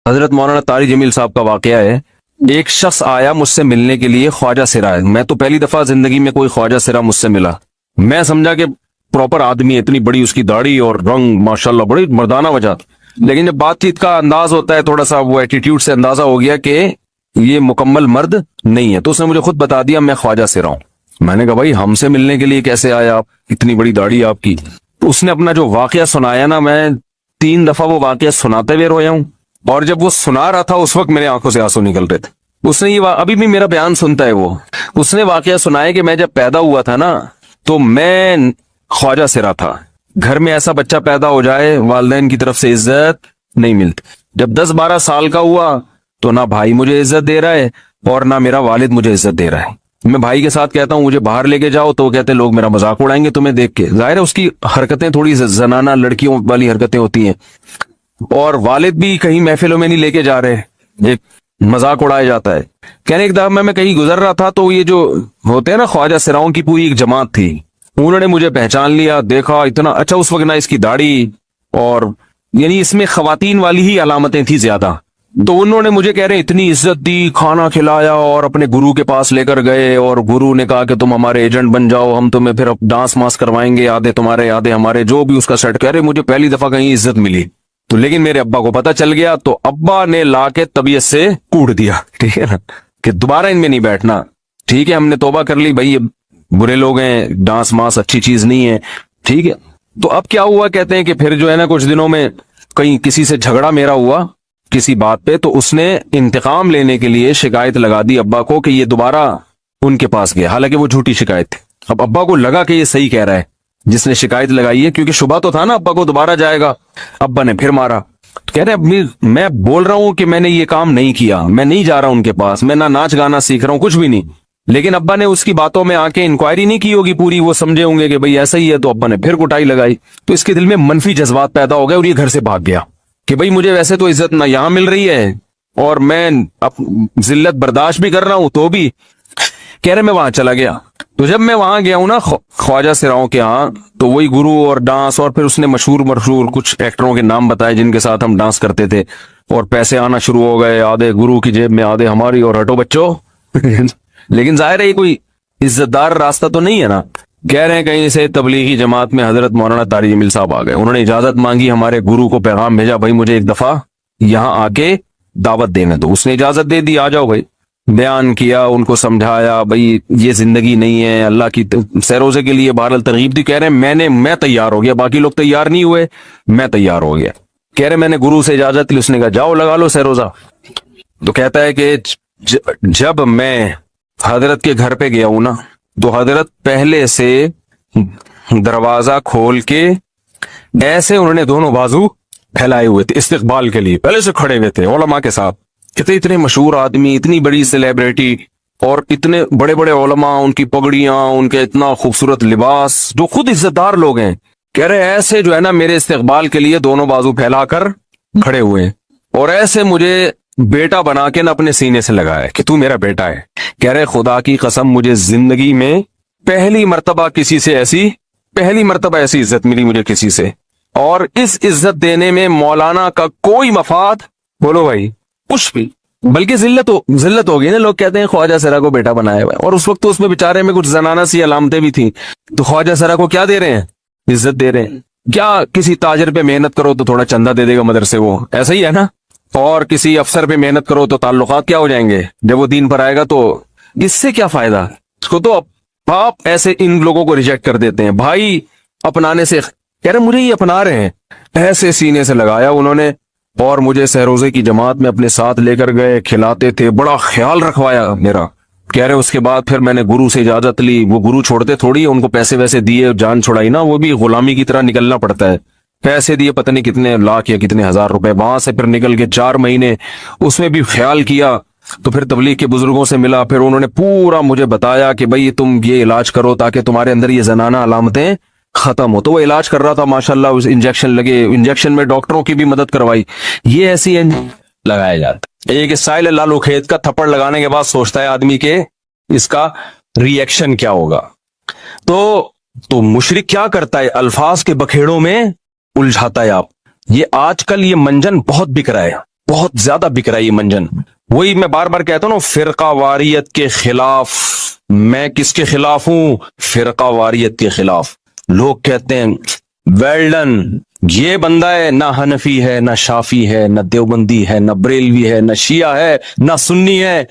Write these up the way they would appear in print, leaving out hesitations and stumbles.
حضرت مولانا طاری جمیل صاحب کا واقعہ ہے. ایک شخص آیا مجھ سے ملنے کے لیے, خواجہ سرا ہے. میں تو پہلی دفعہ زندگی میں کوئی خواجہ سرا مجھ سے ملا. میں سمجھا کہ پراپر آدمی ہے, اتنی بڑی اس کی داڑھی اور رنگ ماشاءاللہ بڑی مردانہ وجہ. لیکن جب بات چیت کا انداز ہوتا ہے تھوڑا سا, وہ ایٹیٹیوڈ سے اندازہ ہو گیا کہ یہ مکمل مرد نہیں ہے. تو اس نے مجھے خود بتا دیا میں خواجہ سرا ہوں. میں نے کہا بھائی ہم سے ملنے کے لیے کیسے آیا آپ, اتنی بڑی داڑھی آپ کی. تو اس نے اپنا جو واقعہ سنایا نا, میں 3 دفعہ وہ واقعہ سناتے ہوئے رویا ہوں. اور جب وہ سنا رہا تھا اس وقت میرے آنکھوں سے آنسو نکل رہے تھے. اس نے یہ ابھی بھی میرا بیان سنتا ہے وہ. اس نے واقعہ سنایا کہ میں جب پیدا ہوا تھا نا تو میں خواجہ سرا تھا. گھر میں ایسا بچہ پیدا ہو جائے والدین کی طرف سے عزت نہیں ملتی. جب 10-12 سال کا ہوا تو نہ بھائی مجھے عزت دے رہا ہے اور نہ میرا والد مجھے عزت دے رہا ہے. میں بھائی کے ساتھ کہتا ہوں مجھے باہر لے کے جاؤ تو وہ کہتے ہیں لوگ میرا مذاق اڑائیں گے تمہیں دیکھ کے. ظاہر ہے اس کی حرکتیں تھوڑی زنانہ لڑکیوں والی حرکتیں ہوتی ہیں. اور والد بھی کہیں محفلوں میں نہیں لے کے جا رہے, ایک مذاق اڑایا جاتا ہے. کہنے ایک دفعہ میں کہیں گزر رہا تھا تو یہ جو ہوتے ہیں نا خواجہ سراؤں کی پوری ایک جماعت تھی, انہوں نے مجھے پہچان لیا, دیکھا اتنا اچھا. اس وقت نہ اس کی داڑھی اور یعنی اس میں خواتین والی ہی علامتیں تھی زیادہ. تو انہوں نے مجھے کہہ رہے اتنی عزت دی, کھانا کھلایا اور اپنے گرو کے پاس لے کر گئے. اور گرو نے کہا کہ تم ہمارے ایجنٹ بن جاؤ, ہم تمہیں پھر ڈانس ماس کروائیں گے, آدھے تمہارے آدھے ہمارے, جو بھی اس کا سیٹ. کہہ رہے مجھے پہلی دفعہ کہیں عزت ملی. تو لیکن میرے ابا کو پتا چل گیا تو ابا نے لا کے طبیعت سے کوڑ دیا, ٹھیک ہے نا, کہ دوبارہ ان میں نہیں بیٹھنا. ٹھیک ہے ہم نے توبہ کر لی بھائی, یہ برے لوگ ہیں, ڈانس ماس اچھی چیز نہیں ہے, ٹھیک ہے. تو اب کیا ہوا, کہتے ہیں کہ پھر جو ہے نا کچھ دنوں میں کہیں کسی سے جھگڑا میرا ہوا کسی بات پہ, تو اس نے انتقام لینے کے لیے شکایت لگا دی ابا کو کہ یہ دوبارہ ان کے پاس گیا, حالانکہ وہ جھوٹی شکایت تھی. اب ابا کو لگا کہ یہ صحیح کہہ رہا ہے جس نے شکایت لگائی ہے, کیونکہ شبہ تو تھا نا ابا کو دوبارہ جائے گا. ابا نے پھر مارا. کہہ رہے میں بول رہا ہوں کہ میں نے یہ کام نہیں کیا, میں نہیں جا رہا ہوں ان کے پاس, میں نہ ناچ گانا سیکھ رہا ہوں, کچھ بھی نہیں. لیکن ابا نے اس کی باتوں میں آ کے انکوائری نہیں کی ہوگی پوری, وہ سمجھے ہوں گے کہ بھئی ایسا ہی ہے. تو ابا نے پھر کٹائی لگائی. تو اس کے دل میں منفی جذبات پیدا ہو گئے اور یہ گھر سے بھاگ گیا کہ بھئی مجھے ویسے تو عزت نہ یہاں مل رہی ہے اور میں ذلت برداشت بھی کر رہا ہوں, تو بھی کہہ رہے میں وہاں چلا گیا. تو جب میں وہاں گیا ہوں نا خواجہ سراؤں کے ہاں, تو وہی گرو اور ڈانس, اور پھر اس نے مشہور کچھ ایکٹروں کے نام بتائے جن کے ساتھ ہم ڈانس کرتے تھے, اور پیسے آنا شروع ہو گئے, آدھے گرو کی جیب میں آدھے ہماری, اور ہٹو بچوں. لیکن ظاہر ہے یہ کوئی عزت دار راستہ تو نہیں ہے نا. کہہ رہے ہیں کہیں سے تبلیغی جماعت میں حضرت مولانا طاری جمیل صاحب آ گئے, انہوں نے اجازت مانگی, ہمارے گرو کو پیغام بھیجا بھائی مجھے ایک دفعہ یہاں آ کے دعوت دینے دو. اس نے اجازت دے دی, آ جاؤ بھائی. بیان کیا, ان کو سمجھایا بھائی یہ زندگی نہیں ہے, اللہ کی سیروزے کے لیے بہرحال ترغیب دی. کہہ رہے ہیں میں تیار ہو گیا, باقی لوگ تیار نہیں ہوئے, میں تیار ہو گیا. کہہ رہے میں نے گرو سے اجازت لی, اس نے کہا جاؤ لگا لو سیروزہ. تو کہتا ہے کہ جب میں حضرت کے گھر پہ گیا ہوں نا, تو حضرت پہلے سے دروازہ کھول کے ایسے انہوں نے دونوں بازو پھیلائے ہوئے تھے استقبال کے لیے, پہلے سے کھڑے ہوئے تھے علماء کے ساتھ. کہتے اتنے مشہور آدمی, اتنی بڑی سیلیبریٹی, اور اتنے بڑے بڑے علماء, ان کی پگڑیاں, ان کے اتنا خوبصورت لباس, جو خود عزت دار لوگ ہیں. کہہ رہے ایسے جو ہے نا میرے استقبال کے لیے دونوں بازو پھیلا کر کھڑے ہوئے ہیں, اور ایسے مجھے بیٹا بنا کے نا اپنے سینے سے لگایا کہ تو میرا بیٹا ہے. کہہ رہے خدا کی قسم مجھے زندگی میں پہلی مرتبہ ایسی عزت ملی مجھے کسی سے, اور اس عزت دینے میں مولانا کا کوئی مفاد, بولو بھائی, کچھ بھی, بلکہ ذلت ہو گئی نا. لوگ کہتے ہیں خواجہ سرا کو بیٹا بنایا ہوا ہے, اور اس وقت تو اس میں بیچارے میں کچھ زنانہ سی علامتیں بھی تھیں. تو خواجہ سرا کو کیا دے رہے ہیں, عزت دے رہے ہیں. کیا کسی تاجر پہ محنت کرو تو تھوڑا چندہ دے دے گا مدرسے, وہ ایسا ہی ہے نا. اور کسی افسر پہ محنت کرو تو تعلقات کیا ہو جائیں گے, جب وہ دین پر آئے گا تو اس سے کیا فائدہ. اس کو تو آپ ایسے ان لوگوں کو ریجیکٹ کر دیتے ہیں بھائی اپنانے سے. کہہ رہے مجھے یہ اپنا رہے ہیں, ایسے سینے سے لگایا انہوں نے, اور مجھے سہروزے کی جماعت میں اپنے ساتھ لے کر گئے, کھلاتے تھے, بڑا خیال رکھوایا میرا. کہہ رہے اس کے بعد پھر میں نے گرو سے اجازت لی, وہ گرو چھوڑتے تھوڑی, ان کو پیسے ویسے دیے, جان چھڑائی نا, وہ بھی غلامی کی طرح نکلنا پڑتا ہے. پیسے دیے پتہ نہیں کتنے لاکھ یا کتنے ہزار روپے, وہاں سے پھر نکل کے 4 مہینے اس میں بھی خیال کیا. تو پھر تبلیغ کے بزرگوں سے ملا, پھر انہوں نے پورا مجھے بتایا کہ بھئی تم یہ علاج کرو تاکہ تمہارے اندر یہ زنانہ علامتیں ختم ہو. تو وہ علاج کر رہا تھا ماشاءاللہ, اس انجیکشن لگے, انجیکشن میں ڈاکٹروں کی بھی مدد کروائی. یہ ایسی لگایا جاتا. ایک اسٹائل لالو کھیت کا تھپڑ لگانے کے بعد سوچتا ہے آدمی کہ اس کا ری ایکشن کیا ہوگا. تو مشرک کیا کرتا ہے, الفاظ کے بکھیڑوں میں الجھاتا ہے. آپ یہ آج کل یہ منجن بہت بک رہا ہے, بہت زیادہ بک رہا ہے یہ منجن. وہی میں بار بار کہتا ہوں نا, فرقہ واریت کے خلاف. میں کس کے خلاف ہوں؟ فرقہ واریت کے خلاف. لوگ کہتے ہیں ویل ڈن, یہ بندہ ہے نہ حنفی ہے نہ شافی ہے نہ دیوبندی ہے نہ بریلوی ہے نہ شیعہ ہے نہ سنی ہے.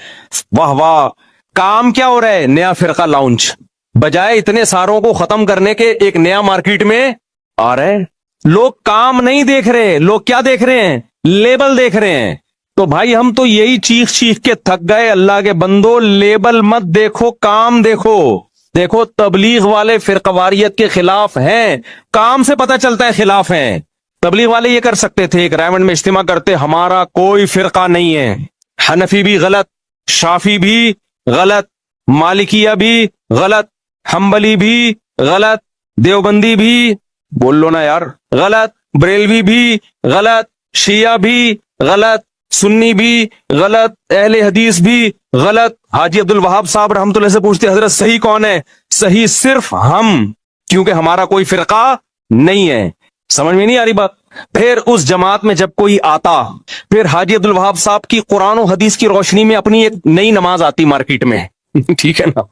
واہ واہ, کام کیا ہو رہا ہے؟ نیا فرقہ لانچ. بجائے اتنے ساروں کو ختم کرنے کے ایک نیا مارکیٹ میں آ رہے ہیں. لوگ کام نہیں دیکھ رہے, لوگ کیا دیکھ رہے ہیں؟ لیبل دیکھ رہے ہیں. تو بھائی ہم تو یہی چیخ چیخ کے تھک گئے, اللہ کے بندو لیبل مت دیکھو, کام دیکھو. دیکھو تبلیغ والے فرقہ واریت کے خلاف ہیں, کام سے پتہ چلتا ہے خلاف ہیں. تبلیغ والے یہ کر سکتے تھے, ایک رائمنڈ میں اجتماع کرتے, ہمارا کوئی فرقہ نہیں ہے, حنفی بھی غلط, شافی بھی غلط, مالکیہ بھی غلط, حنبلی بھی غلط, دیوبندی بھی بول لو نا یار غلط, بریلوی بھی غلط, شیعہ بھی غلط, سنی بھی غلط, اہل حدیث بھی غلط. حاجی عبد الوہاب صاحب رحمۃ اللہ سے پوچھتے, حضرت صحیح کون ہے؟ صحیح صرف ہم, کیونکہ ہمارا کوئی فرقہ نہیں ہے. سمجھ میں نہیں آ رہی بات؟ پھر اس جماعت میں جب کوئی آتا, پھر حاجی عبد الوہاب صاحب کی قرآن و حدیث کی روشنی میں اپنی ایک نئی نماز آتی مارکیٹ میں. ٹھیک ہے نا,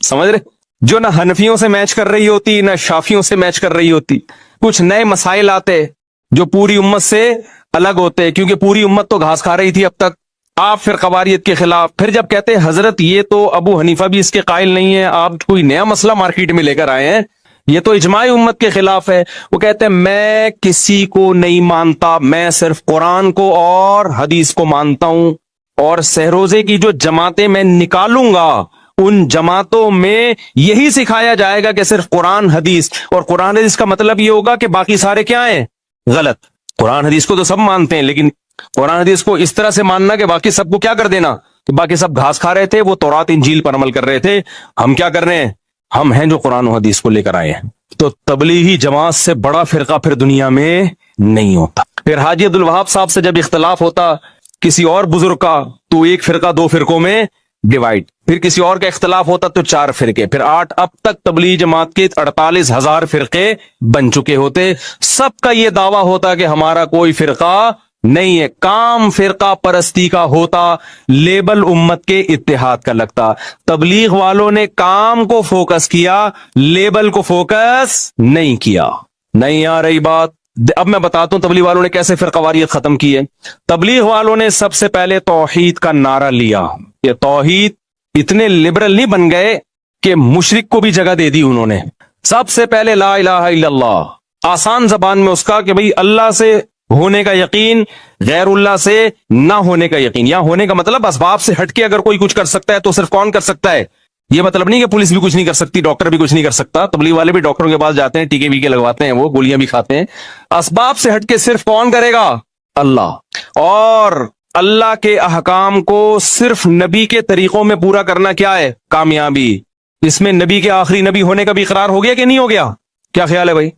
سمجھ رہے؟ جو نہ حنفیوں سے میچ کر رہی ہوتی نہ شافیوں سے میچ کر رہی ہوتی. کچھ نئے مسائل آتے جو پوری امت سے الگ ہوتے, کیونکہ پوری امت تو گھاس کھا رہی تھی اب تک. آپ فرقہ واریت کے خلاف. پھر جب کہتے ہیں حضرت یہ تو ابو حنیفہ بھی اس کے قائل نہیں ہے, آپ کوئی نیا مسئلہ مارکیٹ میں لے کر آئے ہیں, یہ تو اجماع امت کے خلاف ہے. وہ کہتے ہیں میں کسی کو نہیں مانتا, میں صرف قرآن کو اور حدیث کو مانتا ہوں, اور سہروزے کی جو جماعتیں میں نکالوں گا ان جماعتوں میں یہی سکھایا جائے گا کہ صرف قرآن حدیث, اور قرآن حدیث کا مطلب یہ ہوگا کہ باقی سارے کیا ہیں؟ غلط. قرآن حدیث کو تو سب مانتے ہیں, لیکن قرآن حدیث کو اس طرح سے ماننا کہ باقی سب کو کیا کر دینا, کہ باقی سب گھاس کھا رہے تھے, وہ تورات انجیل پر عمل کر رہے تھے, ہم کیا کر رہے ہیں؟ ہم ہیں جو قرآن و حدیث کو لے کر آئے ہیں. تو تبلیغی جماعت سے بڑا فرقہ پھر دنیا میں نہیں ہوتا. پھر حاجی عبد الوہاب صاحب سے جب اختلاف ہوتا کسی اور بزرگ کا, تو ایک فرقہ دو فرقوں میں ڈیوائڈ. پھر کسی اور کا اختلاف ہوتا تو 4 فرقے, پھر 8. اب تک تبلیغ جماعت کے 48,000 فرقے بن چکے ہوتے. سب کا یہ دعویٰ ہوتا کہ ہمارا کوئی فرقہ نہیں ہے, کام فرقہ پرستی کا ہوتا, لیبل امت کے اتحاد کا لگتا. تبلیغ والوں نے کام کو فوکس کیا, لیبل کو فوکس نہیں کیا. نہیں آ رہی بات؟ اب میں بتاتا ہوں تبلیغ والوں نے کیسے فرقہ واریت ختم کی ہے. تبلیغ والوں نے سب سے پہلے توحید کا نعرہ لیا. یہ توحید اتنے لبرل نہیں بن گئے کہ مشرک کو بھی جگہ دے دی انہوں نے. سب سے پہلے لا الہ الا اللہ, آسان زبان میں اس کا کہ بھئی اللہ سے ہونے کا یقین, غیر اللہ سے نہ ہونے کا یقین. یا ہونے کا مطلب اسباب سے ہٹ کے اگر کوئی کچھ کر سکتا ہے تو صرف کون کر سکتا ہے؟ یہ مطلب نہیں کہ پولیس بھی کچھ نہیں کر سکتی, ڈاکٹر بھی کچھ نہیں کر سکتا. تبلیغ والے بھی ڈاکٹروں کے پاس جاتے ہیں, ٹیکے ویکے لگواتے ہیں, وہ گولیاں بھی کھاتے ہیں. اسباب سے ہٹ کے صرف کون کرے گا؟ اللہ. اور اللہ کے احکام کو صرف نبی کے طریقوں میں پورا کرنا کیا ہے؟ کامیابی. اس میں نبی کے آخری نبی ہونے کا بھی اقرار ہو گیا کہ نہیں ہو گیا؟ کیا خیال ہے بھائی؟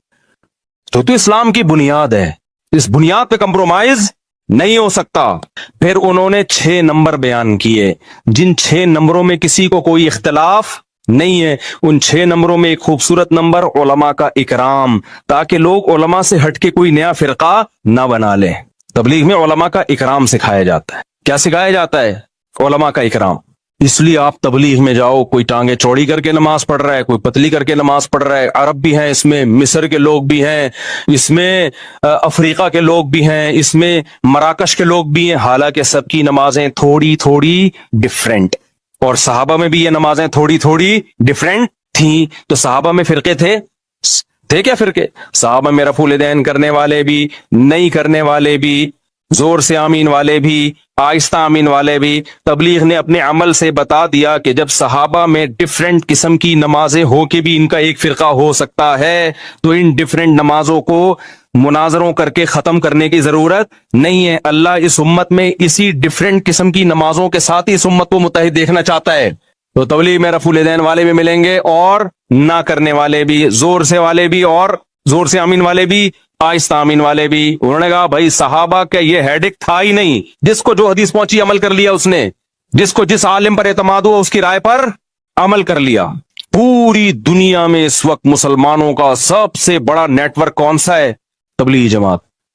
تو اسلام کی بنیاد ہے, اس بنیاد پہ کمپرومائز نہیں ہو سکتا. پھر انہوں نے 6 نمبر بیان کیے, جن 6 نمبروں میں کسی کو کوئی اختلاف نہیں ہے. ان 6 نمبروں میں ایک خوبصورت نمبر علماء کا اکرام, تاکہ لوگ علماء سے ہٹ کے کوئی نیا فرقہ نہ بنا لیں. تبلیغ میں علماء کا اکرام سکھایا جاتا ہے. کیا سکھایا جاتا ہے؟ علماء کا اکرام. اس لیے آپ تبلیغ میں جاؤ, کوئی ٹانگیں چوڑی کر کے نماز پڑھ رہا ہے, کوئی پتلی کر کے نماز پڑھ رہا ہے. عرب بھی ہیں اس میں, مصر کے لوگ بھی ہیں اس میں, افریقہ کے لوگ بھی ہیں اس میں, مراکش کے لوگ بھی ہیں. حالانکہ سب کی نمازیں تھوڑی تھوڑی ڈفرینٹ, اور صحابہ میں بھی یہ نمازیں تھوڑی تھوڑی ڈفرینٹ تھیں. تو صحابہ میں فرقے تھے کیا فرقے؟ صحابہ میں رفع الیدین کرنے والے بھی, نہیں کرنے والے بھی, زور سے آمین والے بھی, آہستہ آمین والے بھی. تبلیغ نے اپنے عمل سے بتا دیا کہ جب صحابہ میں ڈفرینٹ قسم کی نمازیں ہو کے بھی ان کا ایک فرقہ ہو سکتا ہے, تو ان ڈفرینٹ نمازوں کو مناظروں کر کے ختم کرنے کی ضرورت نہیں ہے. اللہ اس امت میں اسی ڈفرینٹ قسم کی نمازوں کے ساتھ ہی اس امت کو متحد دیکھنا چاہتا ہے. تو تبلیغ میں رفع الیدین والے بھی ملیں گے, اور نہ کرنے والے بھی, زور سے والے بھی, اور زور سے آمین والے بھی, آہستہ آمین والے بھی. انہوں نے کہا بھائی صحابہ کا یہ ہیڈک تھا ہی نہیں, جس کو جو حدیث پہنچی عمل کر لیا اس نے, جس کو جس عالم پر اعتماد ہوا اس کی رائے پر عمل کر لیا. پوری دنیا میں اس وقت مسلمانوں کا سب سے بڑا نیٹ ورک کون سا ہے؟ تبلیغی جماعت.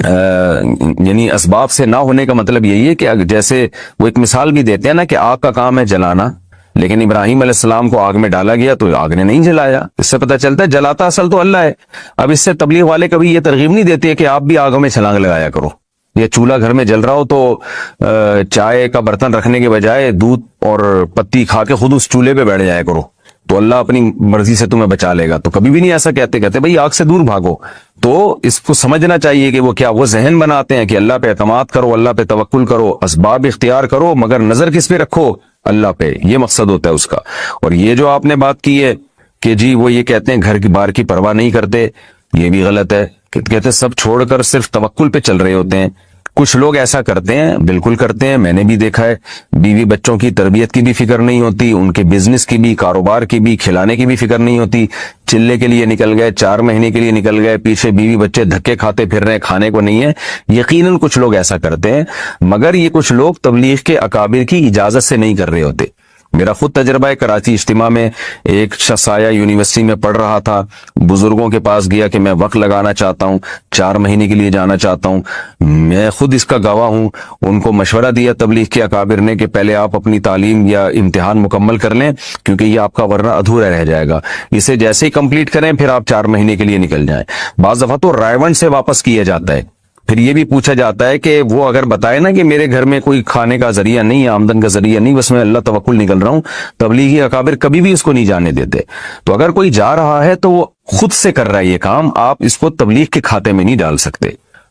یعنی اسباب سے نہ ہونے کا مطلب یہی ہے کہ جیسے وہ ایک مثال بھی دیتے ہیں نا کہ آگ کا کام ہے جلانا، لیکن ابراہیم علیہ السلام کو آگ میں ڈالا گیا تو آگ نے نہیں جلایا. اس سے پتہ چلتا ہے جلاتا اصل تو اللہ ہے. اب اس سے تبلیغ والے کبھی یہ ترغیب نہیں دیتے کہ آپ بھی آگوں میں چھلانگ لگایا کرو. یہ چولہا گھر میں جل رہا ہو تو چائے کا برتن رکھنے کے بجائے دودھ اور پتی کھا کے خود اس چولہے پہ بیٹھ جایا کرو تو اللہ اپنی مرضی سے تمہیں بچا لے گا. تو کبھی بھی نہیں ایسا کہتے بھئی آگ سے دور بھاگو. تو اس کو سمجھنا چاہیے کہ وہ کیا وہ ذہن بناتے ہیں کہ اللہ پہ اعتماد کرو، اللہ پہ توکل کرو، اسباب اختیار کرو، مگر نظر کس پہ رکھو؟ اللہ پہ. یہ مقصد ہوتا ہے اس کا. اور یہ جو آپ نے بات کی ہے کہ جی وہ یہ کہتے ہیں گھر کی بار کی پرواہ نہیں کرتے، یہ بھی غلط ہے. کہتے ہیں سب چھوڑ کر صرف توکل پہ چل رہے ہوتے ہیں. کچھ لوگ ایسا کرتے ہیں، بالکل کرتے ہیں، میں نے بھی دیکھا ہے. بیوی بچوں کی تربیت کی بھی فکر نہیں ہوتی، ان کے بزنس کی بھی، کاروبار کی بھی، کھلانے کی بھی فکر نہیں ہوتی. چلے کے لیے نکل گئے، 4 مہینے کے لیے نکل گئے، پیچھے بیوی بچے دھکے کھاتے پھر رہے ہیں، کھانے کو نہیں ہے. یقیناً کچھ لوگ ایسا کرتے ہیں، مگر یہ کچھ لوگ تبلیغ کے اکابر کی اجازت سے نہیں کر رہے ہوتے. میرا خود تجربہ ہے، کراچی اجتماع میں ایک شخص آیا، یونیورسٹی میں پڑھ رہا تھا، بزرگوں کے پاس گیا کہ میں وقت لگانا چاہتا ہوں، 4 مہینے کے لیے جانا چاہتا ہوں. میں خود اس کا گواہ ہوں. ان کو مشورہ دیا تبلیغ کے اکابر نے کہ پہلے آپ اپنی تعلیم یا امتحان مکمل کر لیں، کیونکہ یہ آپ کا ورنہ ادھورا رہ جائے گا. اسے جیسے ہی کمپلیٹ کریں پھر آپ 4 مہینے کے لیے نکل جائیں. بعض دفعہ تو رائیونڈ سے واپس کیا جاتا ہے. پھر یہ بھی پوچھا جاتا ہے کہ وہ اگر بتائے نا کہ میرے گھر میں کوئی کھانے کا ذریعہ نہیں ہے، آمدن کا ذریعہ نہیں، بس میں اللہ توکل نکل رہا ہوں، تبلیغی اکابر کبھی بھی اس کو نہیں جانے دیتے. تو اگر کوئی جا رہا ہے تو وہ خود سے کر رہا ہے یہ کام، آپ اس کو تبلیغ کے کھاتے میں نہیں ڈال سکتے.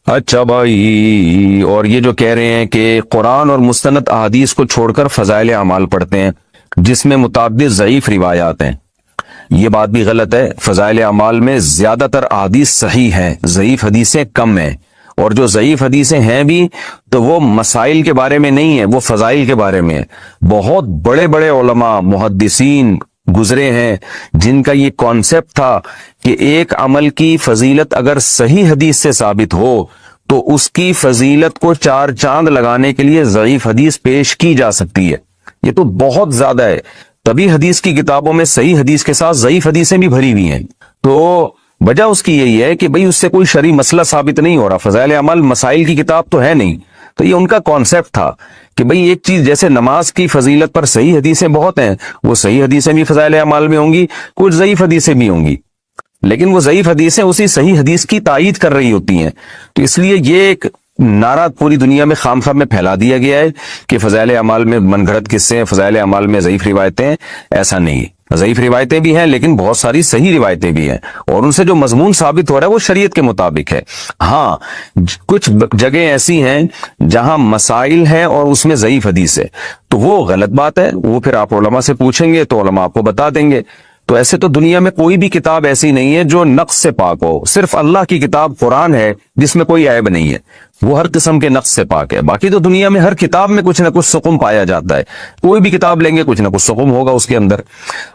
اچھا بھائی، اور یہ جو کہہ رہے ہیں کہ قرآن اور مستند احادیث کو چھوڑ کر فضائل اعمال پڑھتے ہیں جس میں متعدد ضعیف روایات ہیں، یہ بات بھی غلط ہے. فضائل اعمال میں زیادہ تر احادیث صحیح ہیں، ضعیف حدیثیں کم ہیں. اور جو ضعیف حدیثیں ہیں بھی تو وہ مسائل کے بارے میں نہیں ہے، وہ فضائل کے بارے میں. بہت بڑے بڑے علماء محدثین گزرے ہیں جن کا یہ کانسیپٹ تھا کہ ایک عمل کی فضیلت اگر صحیح حدیث سے ثابت ہو تو اس کی فضیلت کو 4 چاند لگانے کے لیے ضعیف حدیث پیش کی جا سکتی ہے. یہ تو بہت زیادہ ہے. تبھی حدیث کی کتابوں میں صحیح حدیث کے ساتھ ضعیف حدیثیں بھی بھری ہوئی ہیں. تو وجہ اس کی یہی ہے کہ بھئی اس سے کوئی شرعی مسئلہ ثابت نہیں ہو رہا. فضائل اعمال مسائل کی کتاب تو ہے نہیں. تو یہ ان کا کانسیپٹ تھا کہ بھئی ایک چیز جیسے نماز کی فضیلت پر صحیح حدیثیں بہت ہیں، وہ صحیح حدیثیں بھی فضائل اعمال میں ہوں گی، کچھ ضعیف حدیثیں بھی ہوں گی، لیکن وہ ضعیف حدیثیں اسی صحیح حدیث کی تائید کر رہی ہوتی ہیں. تو اس لیے یہ ایک نعرہ پوری دنیا میں خام خواہ میں پھیلا دیا گیا ہے کہ فضائل اعمال میں من گھڑت قصے ہیں، فضائل اعمال میں ضعیف روایتیں ہیں. ایسا نہیں ہے. ضعیف روایتیں بھی ہیں لیکن بہت ساری صحیح روایتیں بھی ہیں، اور ان سے جو مضمون ثابت ہو رہا ہے وہ شریعت کے مطابق ہے. ہاں کچھ جگہ ایسی ہیں جہاں مسائل ہیں اور اس میں ضعیف حدیث ہے، تو وہ غلط بات ہے. وہ پھر آپ علماء سے پوچھیں گے تو علماء آپ کو بتا دیں گے. تو ایسے تو دنیا میں کوئی بھی کتاب ایسی نہیں ہے جو نقص سے پاک ہو. صرف اللہ کی کتاب قرآن ہے جس میں کوئی عیب نہیں ہے، وہ ہر قسم کے نقص سے پاک ہے. باقی تو دنیا میں ہر کتاب میں کچھ نہ کچھ سقم پایا جاتا ہے. کوئی بھی کتاب لیں گے کچھ نہ کچھ سقم ہوگا اس کے اندر.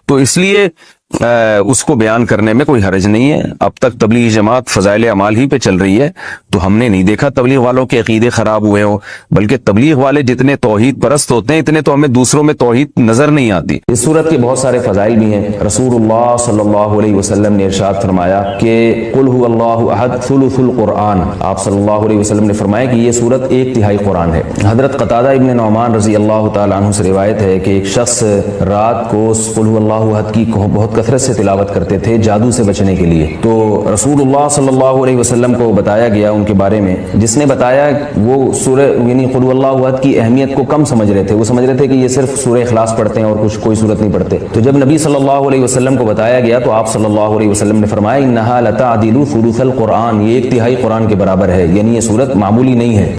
تو اس لیے اس کو بیان کرنے میں کوئی حرج نہیں ہے. اب تک تبلیغ جماعت فضائل اعمال ہی پہ چل رہی ہے، تو ہم نے نہیں دیکھا تبلیغ والوں کے عقیدے خراب ہوئے ہوں، بلکہ تبلیغ والے جتنے توحید پرست ہوتے ہیں اتنے تو ہمیں دوسروں میں توحید نظر نہیں آتی. اس صورت کے بہت سارے فضائل بھی ہیں. رسول اللہ صلی اللہ علیہ وسلم نے ارشاد فرمایا کہ قل هو اللہ احد ثلث القرآن. آپ صلی اللہ علیہ وسلم نے فرمایا کہ یہ سورت 1/3 قرآن ہے. حضرت قتادہ ابن نعمان رضی اللہ تعالی عنہ سے روایت ہے کہ ایک شخص رات کو قل هو اللہ احد کی بہت کثرت سے تلاوت کرتے تھے جادو سے بچنے کے لیے. تو رسول اللہ صلی اللہ علیہ وسلم کو بتایا گیا ان کے بارے میں، جس نے بتایا وہ سورہ یعنی قل اللہ احد کی اہمیت کو کم سمجھ رہے تھے. وہ سمجھ رہے تھے کہ یہ صرف سورہ اخلاص پڑھتے ہیں اور کوئی صورت نہیں پڑھتے. تو جب نبی صلی اللہ علیہ وسلم کو بتایا گیا تو آپ صلی اللہ علیہ وسلم نے فرمایا انہا لتعدل ثلث القرآن، یہ 1/3 قرآن کے برابر ہے، یعنی یہ صورت معمولی نہیں ہے.